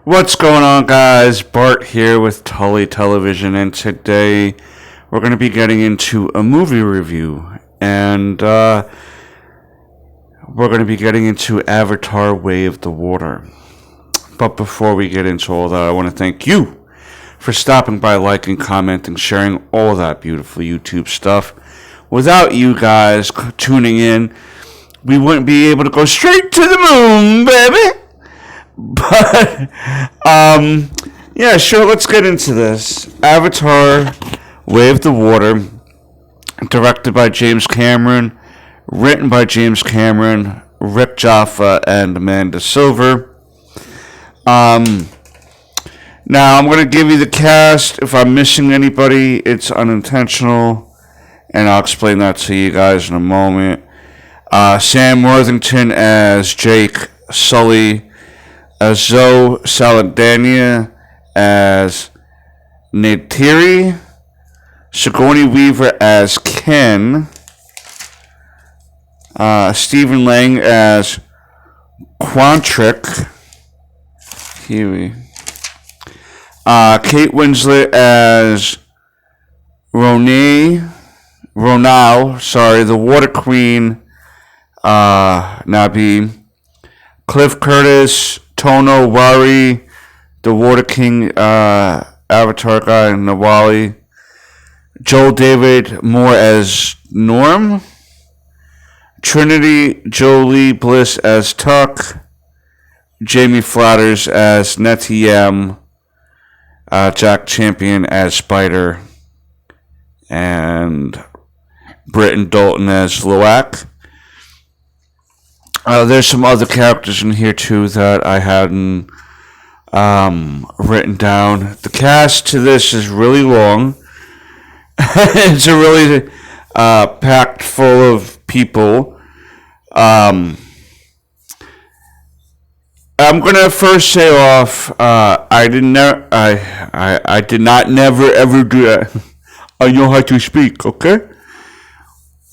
What's going on, guys? Bart here with Tully Television, and today we're going to be getting into a movie review, and we're going to be getting into Avatar: Way of the Water. But before we get into all that, I want to thank you for stopping by, liking, commenting, sharing all that beautiful YouTube stuff. Without you guys tuning in, we wouldn't be able to go straight to the moon, baby. But, yeah, sure, let's get into this. Avatar, Way of the Water, directed by James Cameron, written by James Cameron, Rick Jaffa, and Amanda Silver. Now, I'm going to give you the cast. If I'm missing anybody, it's unintentional, and I'll explain that to you guys in a moment. Sam Worthington as Jake Sully, Zoe Saldana as Neytiri, Sigourney Weaver as Ken, Stephen Lang as Quantrick, Kate Winslet as Ronau, the Water Queen, Nabi, Cliff Curtis, Tono Wari, the Water King, Avatar guy, Nawali, Joel David Moore as Norm, Trinity Jolie Bliss as Tuck, Jamie Flatters as Netiem, Jack Champion as Spider, and Britton Dalton as Loak. There's some other characters in here too that I hadn't written down. The cast to this is really long. It's a really packed full of people. I'm gonna first say off. I did not never ever do that. I know how to speak. Okay.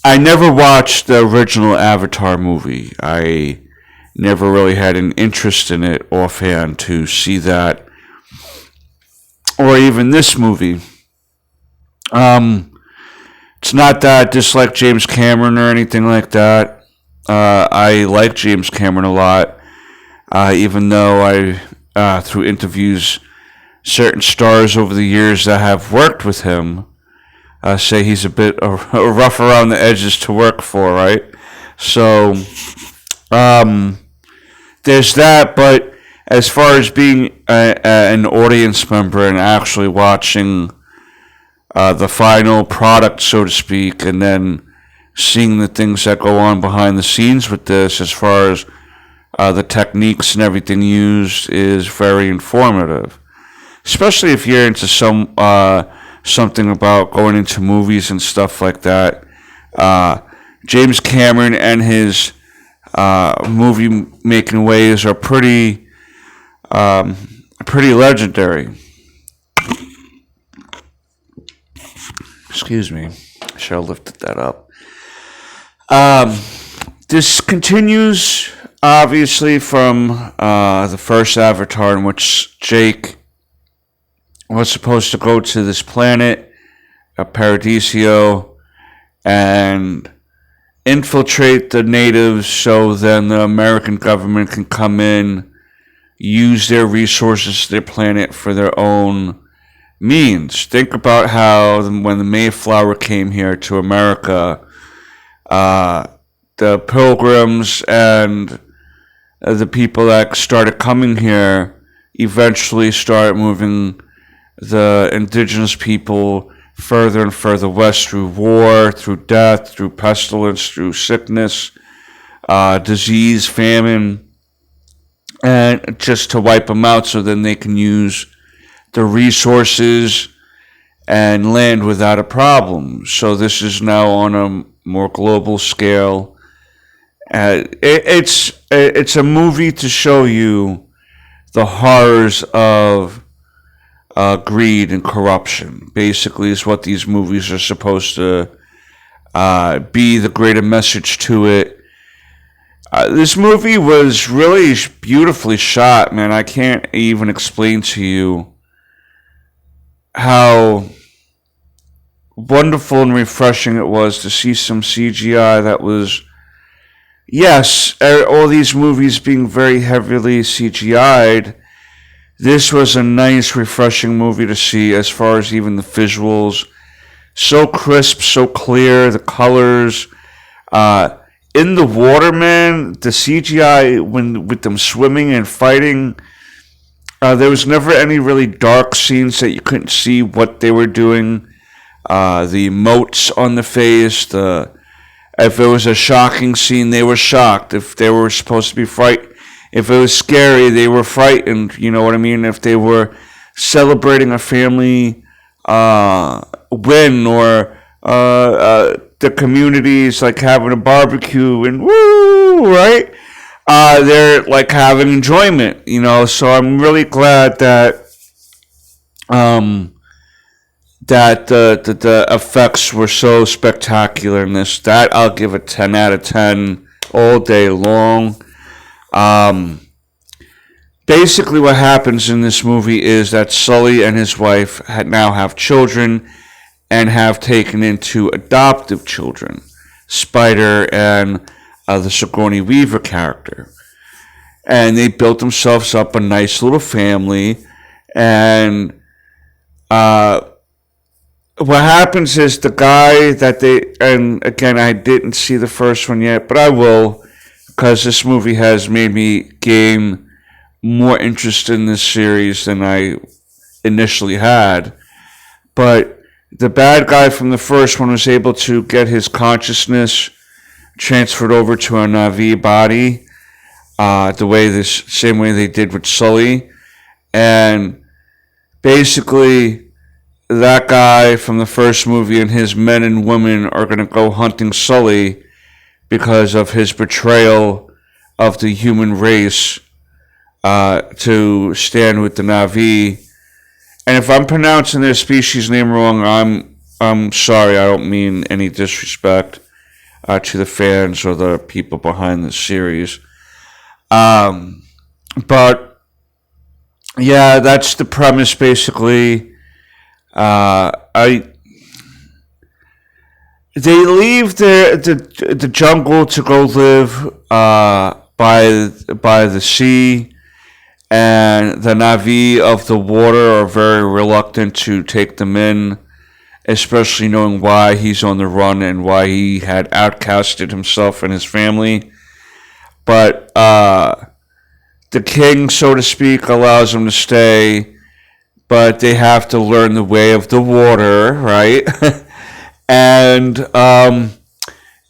I never watched the original Avatar movie. I never really had an interest in it offhand to see that, or even this movie. It's not that I dislike James Cameron or anything like that. I like James Cameron a lot, even though I, through interviews, certain stars over the years that have worked with him, say he's a bit rough around the edges to work for, right? So, there's that, but as far as being an audience member and actually watching the final product, so to speak, and then seeing the things that go on behind the scenes with this, as far as the techniques and everything used, is very informative. Especially if you're into something about going into movies and stuff like that. James Cameron and his movie making ways are pretty legendary. Excuse me, I should have lifted that up. This continues obviously from the first Avatar, in which Jake was supposed to go to this planet, Paradiso, and infiltrate the natives so then the American government can come in, use their resources, their planet for their own means. Think about how when the Mayflower came here to America, the pilgrims and the people that started coming here eventually started moving the indigenous people further and further west through war, through death, through pestilence, through sickness, disease, famine, and just to wipe them out so then they can use the resources and land without a problem. So this is now on a more global scale. It's a movie to show you the horrors of greed and corruption. Basically, is what these movies are supposed to be. The greater message to it. This movie was really beautifully shot, man. I can't even explain to you how wonderful and refreshing it was to see some CGI that was, yes, all these movies being very heavily CGI'd. This was a nice, refreshing movie to see as far as even the visuals. So crisp, so clear, the colors. In the water, man, the CGI, with them swimming and fighting, there was never any really dark scenes that you couldn't see what they were doing. The motes on the face, if it was a shocking scene, they were shocked. If they were supposed to be frightened, if it was scary, they were frightened. You know what I mean? If they were celebrating a family win, or the communities like having a barbecue and woo, right? They're like having enjoyment, you know. So I'm really glad that the effects were so spectacular in this. That I'll give a 10 out of 10 all day long. Basically what happens in this movie is that Sully and his wife now have children and have taken in two adoptive children, Spider and the Sigourney Weaver character. And they built themselves up a nice little family. And what happens is the guy that and again, I didn't see the first one yet, but I will, because this movie has made me gain more interest in this series than I initially had. But the bad guy from the first one was able to get his consciousness transferred over to a Na'vi body, same way they did with Sully. And basically, that guy from the first movie and his men and women are going to go hunting Sully because of his betrayal of the human race to stand with the Na'vi. And if I'm pronouncing their species name wrong, I'm sorry. I don't mean any disrespect to the fans or the people behind the series. But yeah, that's the premise basically. They leave the jungle to go live by the sea, and the Na'vi of the water are very reluctant to take them in, especially knowing why he's on the run and why he had outcasted himself and his family. But the king, so to speak, allows them to stay, but they have to learn the way of the water, right? And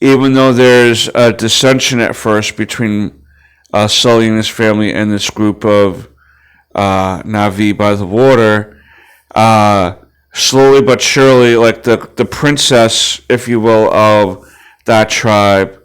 even though there's a dissension at first between Sully and his family and this group of Na'vi by the water, slowly but surely, like the princess, if you will, of that tribe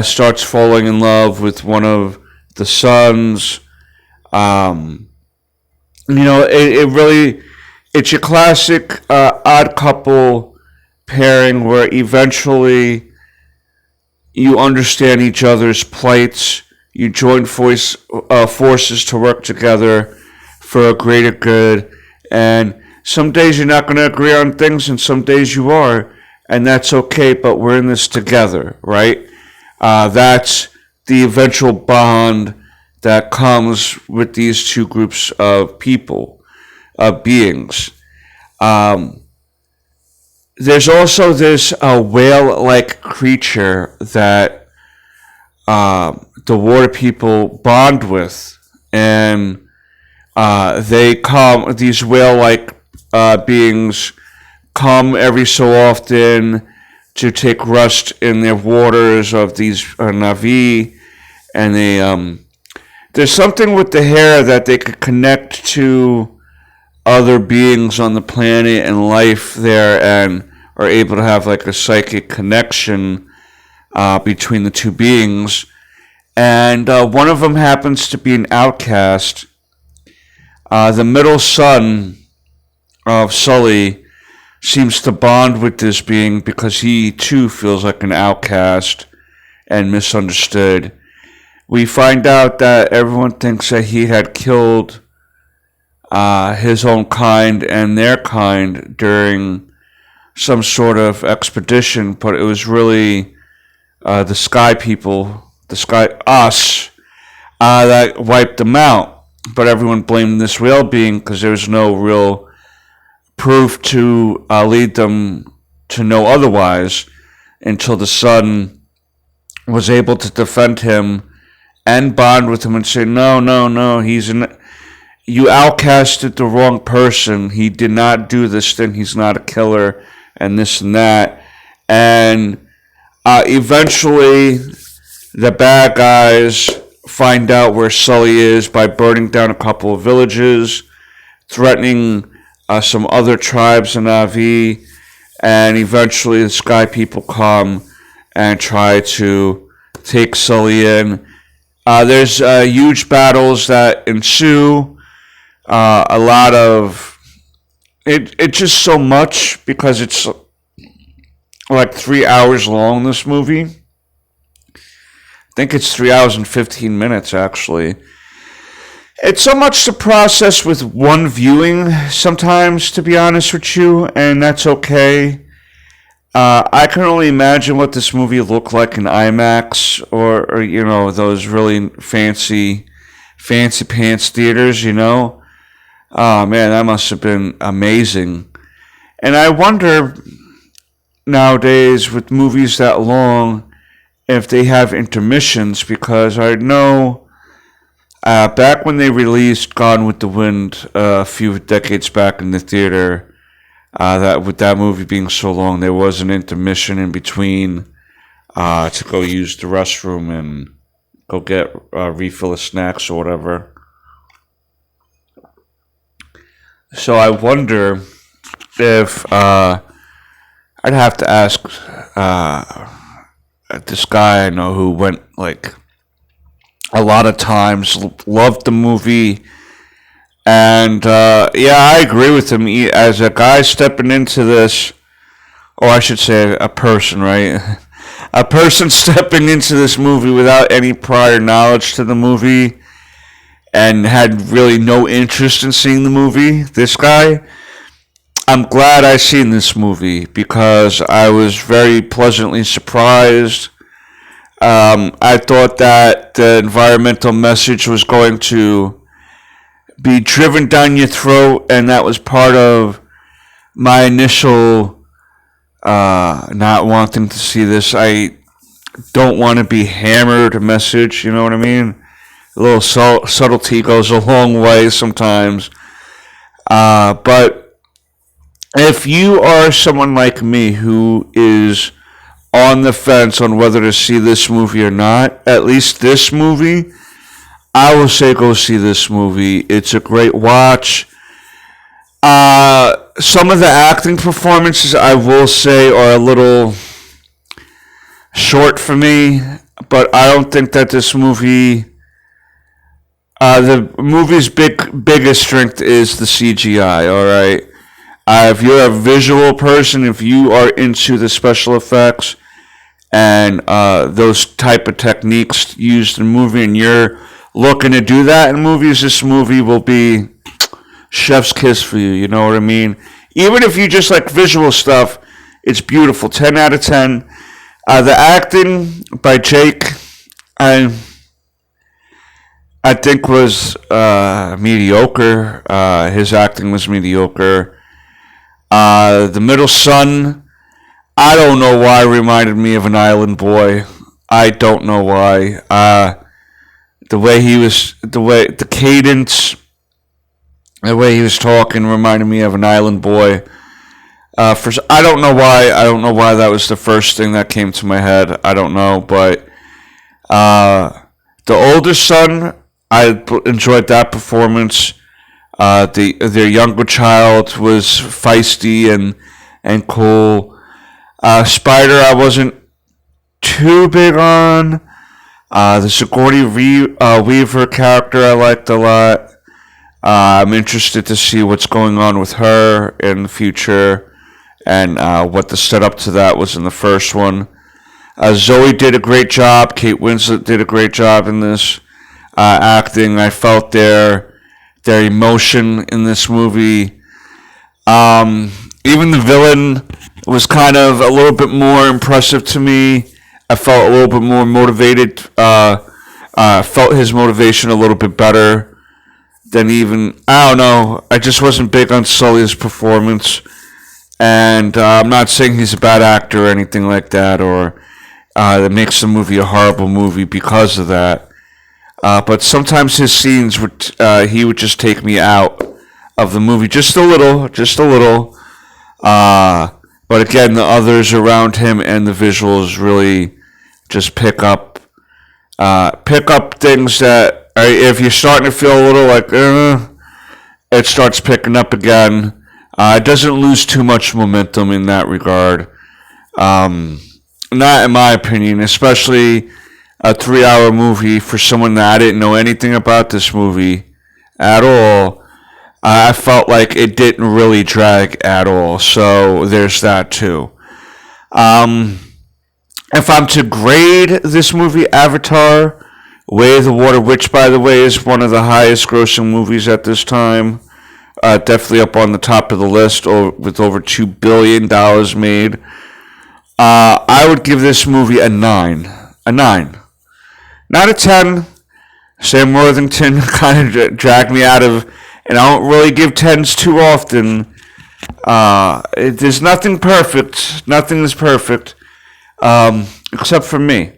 starts falling in love with one of the sons. It's your classic odd couple pairing where eventually you understand each other's plights. You join forces to work together for a greater good. And some days you're not going to agree on things, and some days you are. And that's okay, but we're in this together, right? That's the eventual bond that comes with these two groups of people, of beings. There's also this whale-like creature that the water people bond with, and these whale-like beings come every so often to take rest in their waters of these Na'vi, and there's something with the hair that they could connect to other beings on the planet and life there, and are able to have like a psychic connection between the two beings. And one of them happens to be an outcast. The middle son of Sully seems to bond with this being because he too feels like an outcast and misunderstood. we find out that everyone thinks that he had killed his own kind and their kind during some sort of expedition, but it was really the sky people, us, that wiped them out. But everyone blamed this whale being because there was no real proof to lead them to know otherwise until the son was able to defend him and bond with him and say, no, you outcasted the wrong person. He did not do this thing. He's not a killer and this and that. And eventually the bad guys find out where Sully is by burning down a couple of villages, threatening some other tribes in Na'vi, and eventually the Sky People come and try to take Sully in. There's huge battles that ensue. A lot of it's just so much because it's like 3 hours long. This movie, I think it's 3 hours and 15 minutes actually. It's so much to process with one viewing sometimes, to be honest with you, and that's okay. I can only imagine what this movie looked like in IMAX or you know, those really fancy pants theaters, you know. Oh man, that must have been amazing. And I wonder nowadays with movies that long if they have intermissions, because I know back when they released Gone with the Wind a few decades back in the theater, that with that movie being so long, there was an intermission in between to go use the restroom and go get a refill of snacks or whatever. So I wonder if I'd have to ask this guy I know who went like a lot of times, loved the movie, and yeah, I agree with him. As a guy stepping into this, or I should say a person, right? A person stepping into this movie without any prior knowledge to the movie and had really no interest in seeing the movie, this guy, I'm glad I seen this movie because I was very pleasantly surprised. I thought that the environmental message was going to be driven down your throat, and that was part of my initial not wanting to see this. I don't want to be hammered message, you know what I mean? A little subtlety goes a long way sometimes. But if you are someone like me who is on the fence on whether to see this movie or not, at least this movie, I will say go see this movie. It's a great watch. Some of the acting performances, I will say, are a little short for me, but I don't think that this movie... the movie's biggest strength is the CGI, alright? If you're a visual person, if you are into the special effects and those type of techniques used in the movie, and you're looking to do that in movies, this movie will be chef's kiss for you, you know what I mean? Even if you just like visual stuff, it's beautiful. 10 out of 10. The acting by Jake, I think was mediocre. His acting was mediocre. The middle son, I don't know why, reminded me of an island boy. I don't know why. The cadence, the way he was talking reminded me of an island boy. I don't know why. I don't know why that was the first thing that came to my head. I don't know, but the older son, I enjoyed that performance. Their younger child was feisty and cool. Spider, I wasn't too big on. The Sigourney Weaver character I liked a lot. I'm interested to see what's going on with her in the future and what the setup to that was in the first one. Zoe did a great job. Kate Winslet did a great job in this acting. I felt their emotion in this movie. Even the villain was kind of a little bit more impressive to me. I felt a little bit more motivated. Felt his motivation a little bit better than even, I don't know. I just wasn't big on Sully's performance. And I'm not saying he's a bad actor or anything like that, or that makes the movie a horrible movie because of that. But sometimes his scenes he would just take me out of the movie just a little. But again, the others around him and the visuals really just pick up things that if you're starting to feel a little like it starts picking up again. It doesn't lose too much momentum in that regard. Not in my opinion, especially a 3-hour movie for someone that I didn't know anything about this movie at all. I felt like it didn't really drag at all, so there's that too. If I'm to grade this movie, Avatar, Way of the Water, which by the way is one of the highest grossing movies at this time, definitely up on the top of the list with over $2 billion made. I would give this movie a 9. A 9. Not a 10. Sam Worthington kind of dragged me out of, and I don't really give 10s too often. There's nothing perfect. Nothing is perfect. Except for me.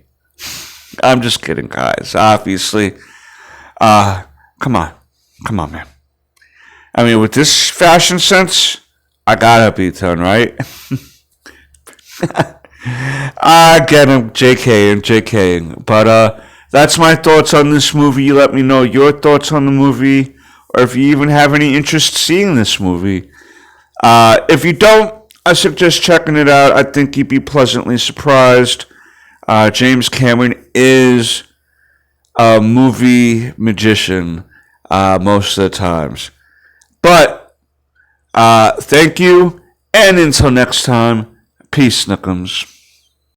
I'm just kidding, guys. Obviously. Come on, man. I mean, with this fashion sense, I gotta be 10, right? Again, I'm JKing. But that's my thoughts on this movie. You let me know your thoughts on the movie, or if you even have any interest seeing this movie. If you don't, I suggest checking it out. I think you'd be pleasantly surprised. James Cameron is a movie magician most of the times. But thank you, and until next time, peace, Snookums.